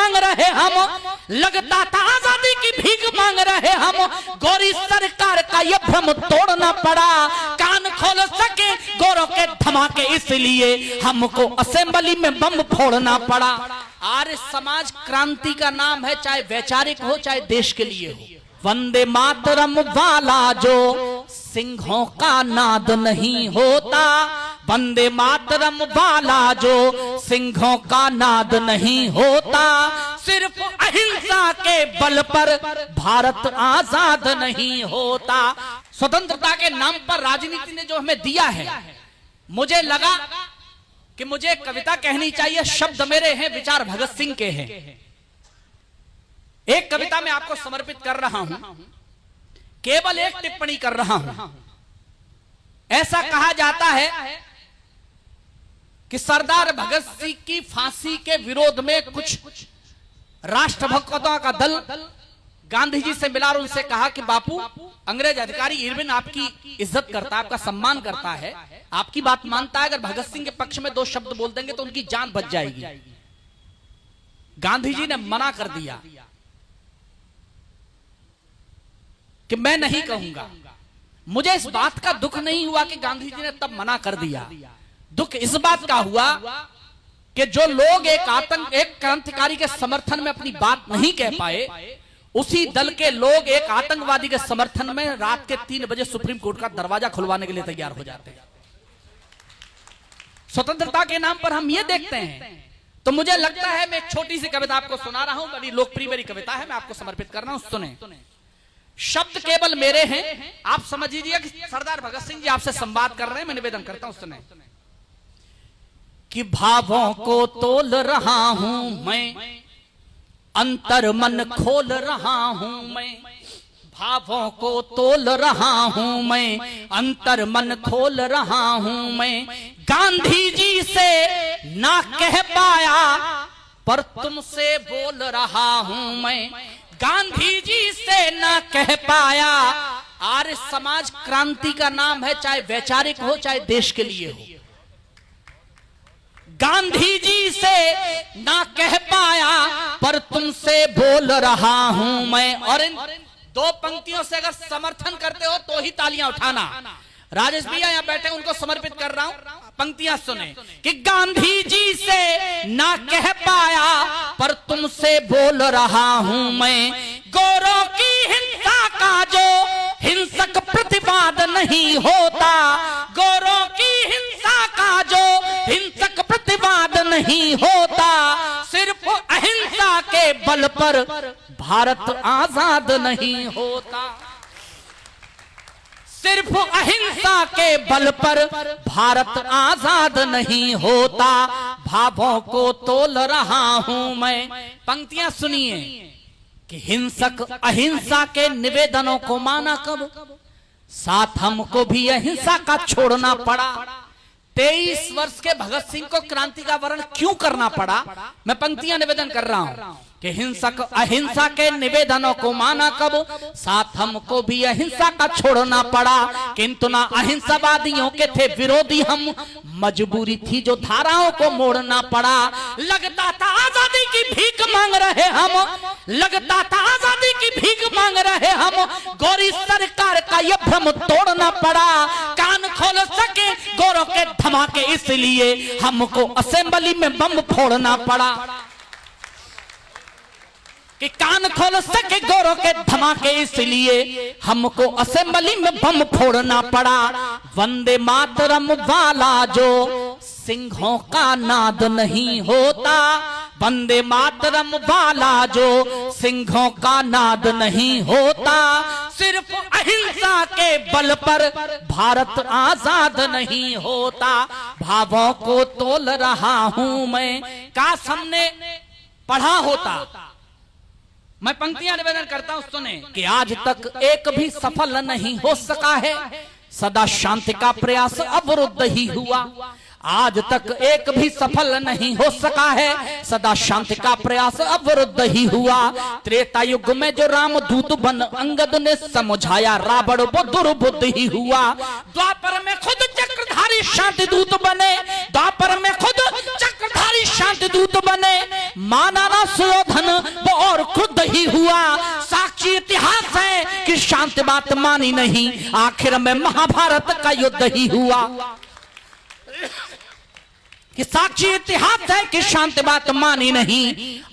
मांग रहे हम, लगता था आजादी की भीख मांग रहे हम। गोरी सरकार का ये भ्रम तोड़ना पड़ा, कान खोल सके गोरों के धमाके इसलिए हमको असेंबली में बम फोड़ना पड़ा। आर्य समाज क्रांति का नाम है, चाहे वैचारिक हो चाहे देश के लिए हो। वंदे मातरम वाला जो सिंहों का नाद नहीं होता, वंदे मातरम वाला जो सिंहों का नाद नहीं होता, सिर्फ अहिंसा के बल पर भारत आजाद नहीं होता। स्वतंत्रता के नाम पर राजनीति ने जो हमें दिया है, मुझे लगा कि मुझे कविता कहनी चाहिए। शब्द मेरे हैं, विचार भगत सिंह के हैं। एक कविता मैं आपको समर्पित कर रहा हूं, केवल एक टिप्पणी कर रहा हूं। ऐसा कहा जाता है कि सरदार भगत सिंह की फांसी के विरोध में कुछ राष्ट्रभक्तों का दल गांधी जी से मिला और उनसे कहा कि बापू, अंग्रेज अधिकारी इरविन आपकी इज्जत करता है, आपका सम्मान करता है, आपकी बात मानता है, अगर भगत सिंह के पक्ष में दो शब्द बोल देंगे तो उनकी जान बच जाएगी। गांधी जी ने मना कर दिया कि मैं नहीं कहूंगा। मुझे इस बात का दुख नहीं हुआ कि गांधी जी ने तब मना कर दिया, दुख इस बात का हुआ कि जो लोग एक क्रांतिकारी के समर्थन में अपनी बात नहीं कह पाए, उसी दल के लोग एक आतंकवादी के समर्थन में रात के 3 बजे सुप्रीम कोर्ट का दरवाजा खुलवाने के लिए तैयार हो जाते हैं। स्वतंत्रता के नाम पर हम ये देखते हैं। तो मुझे लगता है, मैं एक छोटी सी कविता आपको सुना रहा हूं, बड़ी लोकप्रिय मेरी कविता है, मैं आपको समर्पित कर रहा हूं, सुने। शब्द केवल मेरे हैं, आप समझ लीजिए कि सरदार भगत सिंह जी आपसे संवाद कर रहे हैं। मैं निवेदन करता हूं, सुने। कि भावों को तोल रहा हूं मैं, अंतर मन खोल रहा हूं मैं, भावों को तोल रहा हूं मैं, अंतर मन खोल रहा हूं मैं। गांधी जी से ना कह पाया पर तुमसे बोल रहा हूं मैं, गांधी जी से ना कह पाया। आर्य समाज क्रांति का नाम है, चाहे वैचारिक हो चाहे देश के लिए हो। गांधी जी से ना कह पाया पर तुमसे बोल रहा हूं मैं। और इन दो पंक्तियों से अगर समर्थन करते हो तो ही तालियां उठाना। राजेश भैया यहाँ बैठे, उनको समर्पित कर रहा हूं, पंक्तियां सुने। कि गांधी जी से ना कह पाया पर तुमसे बोल रहा हूं मैं, गोरों की हिंसा का जो हिंसक प्रतिवाद नहीं होता, गोरों की हिंसा का जो हिंसक प्रतिवाद नहीं होता, सिर्फ अहिंसा के बल पर भारत आजाद नहीं होता, सिर्फ अहिंसा के बल पर भारत आजाद नहीं होता। भावों को तोल रहा हूं मैं। पंक्तियां सुनिए कि हिंसक अहिंसा के निवेदनों को माना कब, साथ हमको भी अहिंसा का छोड़ना पड़ा। 23 वर्ष के भगत सिंह को क्रांति का वर्ण क्यों करना पड़ा, मैं पंक्तियां निवेदन कर रहा हूं। कि हिंसक अहिंसा के निवेदनों को माना कब, साथ हमको भी अहिंसा का छोड़ना पड़ा। किंतु ना अहिंसावादियों के थे विरोधी हम, मजबूरी थी जो धाराओं को मोड़ना पड़ा। लगता था आजादी की भीख मांग रहे हम, लगता था आजादी की भीख मांग रहे हम। गोरी सरकार का ये भ्रम तोड़ना पड़ा, कान खोल सके गोरों के धमाके इसलिए हमको असेंबली में बम फोड़ना पड़ा। कि कान खोल सके गोरों के धमाके इसलिए हमको असेंबली में बम फोड़ना पड़ा। वंदे मातरम वाला जो सिंहों का नाद नहीं होता, वंदे मातरम वाला जो सिंहों का नाद नहीं होता, सिर्फ अहिंसा के बल पर भारत आजाद नहीं होता। भावों को तोल रहा हूं मैं, काश हमने पढ़ा होता। मैं पंक्तियां निवेदन करता हूं, सुने। कि आज तक एक भी सफल नहीं हो सका है, सदा शांति का प्रयास अवरुद्ध ही हुआ। आज तक एक भी सफल नहीं हो सका है, सदा शांति का प्रयास अवरुद्ध ही हुआ। त्रेता युग में जो रामदूत बन अंगद ने समझाया, रावण वो दुर्बुद्ध ही हुआ। द्वापर में खुद चक्रधारी शांति दूत बने, द्वापर में खुद चक्रधारी भारी शांति दूत बने, माना ना सुयोधन वो और खुद ही हुआ। साक्षी इतिहास है कि शांति बात मानी नहीं, आखिर में महाभारत का युद्ध ही हुआ। कि साक्षी इतिहास है कि शांति बात मानी नहीं,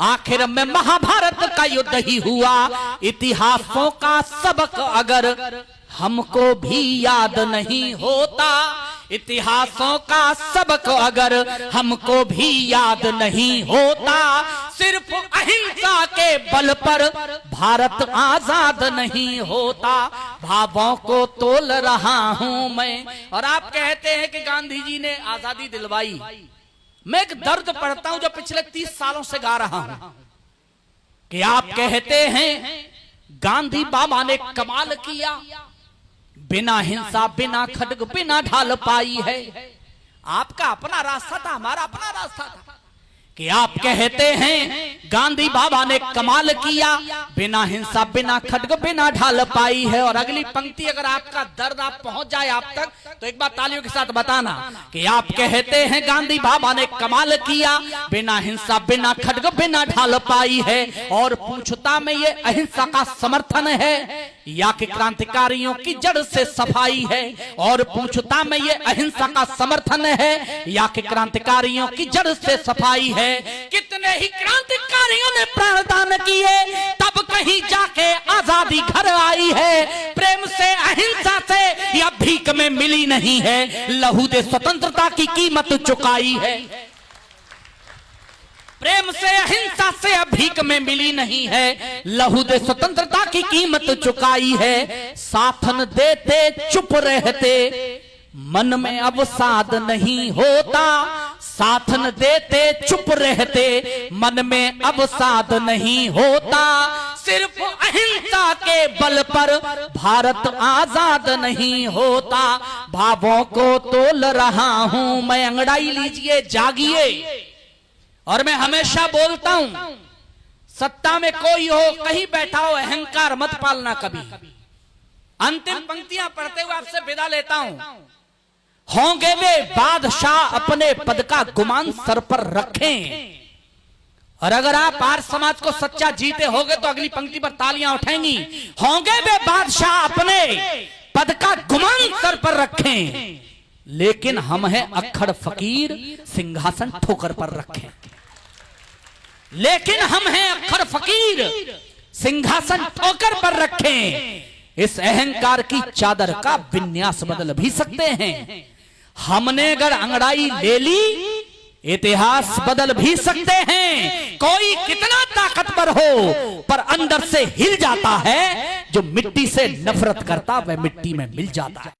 आखिर में महाभारत का युद्ध ही हुआ। इतिहासों का सबक अगर हमको भी याद नहीं होता, इतिहासों का सबक अगर हमको भी याद नहीं होता, सिर्फ अहिंसा के बल पर भारत आजाद नहीं होता। भावों को तोल रहा हूं मैं। और आप कहते हैं कि गांधी जी ने आजादी दिलवाई। मैं एक दर्द पढ़ता हूं जो पिछले 30 सालों से गा रहा हूं कि आप कहते हैं गांधी बाबा ने कमाल किया, बिना हिंसा बिना खड्ग बिना ढाल पाई है। आपका अपना रास्ता था, हमारा अपना रास्ता था। कि आप कहते हैं गांधी बाबा ने कमाल किया, बिना हिंसा बिना खड्ग बिना ढाल पाई है। और अगली पंक्ति अगर आपका दर्द आप पहुंच जाए आप तक, तो एक बार तालियों के साथ बताना कि आप कहते हैं गांधी बाबा ने कमाल किया, बिना हिंसा बिना खड्ग बिना ढाल पाई है। और पूछता मैं ये अहिंसा का समर्थन है या कि क्रांतिकारियों की जड़ से सफाई है। और पूछता मैं ये अहिंसा का समर्थन है या कि क्रांतिकारियों की जड़ से सफाई है। कितने ही क्रांतिकारियों ने प्राणदान किए, तब कहीं जाके आजादी घर आई है। प्रेम से अहिंसा से या भीख में मिली नहीं है, लहू दे स्वतंत्रता की कीमत चुकाई है। प्रेम से अहिंसा से भीख में मिली नहीं है, लहू दे स्वतंत्रता की कीमत चुकाई है। साथन देते चुप रहते मन में अवसाद नहीं होता, साथन देते चुप रहते मन में अवसाद नहीं होता। सिर्फ अहिंसा के बल पर भारत आजाद नहीं होता। भावों को तोल रहा हूं मैं। अंगड़ाई लीजिए, जागिए। और मैं हमेशा बोलता हूं, सत्ता में कोई हो, कहीं बैठा हो, अहंकार मत पालना कभी। अंतिम पंक्तियां पढ़ते हुए आपसे विदा लेता हूं। होंगे वे बादशाह अपने पद का गुमान सर पर रखें। और अगर आप आर्य समाज को सच्चा जीते होगे तो अगली पंक्ति पर तालियां उठेंगी। होंगे वे बादशाह अपने पद का गुमान सर पर रखें, लेकिन हम हैं अक्खड़ फकीर, सिंहासन ठोकर पर रखें। लेकिन हम हैं अक्खड़ फकीर, सिंहासन ठोकर पर रखें। इस अहंकार की चादर का विन्यास बदल भी सकते हैं। हमने अगर अंगड़ाई ले ली, इतिहास बदल भी सकते हैं। कोई कितना ताकतवर हो, पर अंदर से हिल जाता है। जो मिट्टी से नफरत करता वह मिट्टी में मिल जाता है।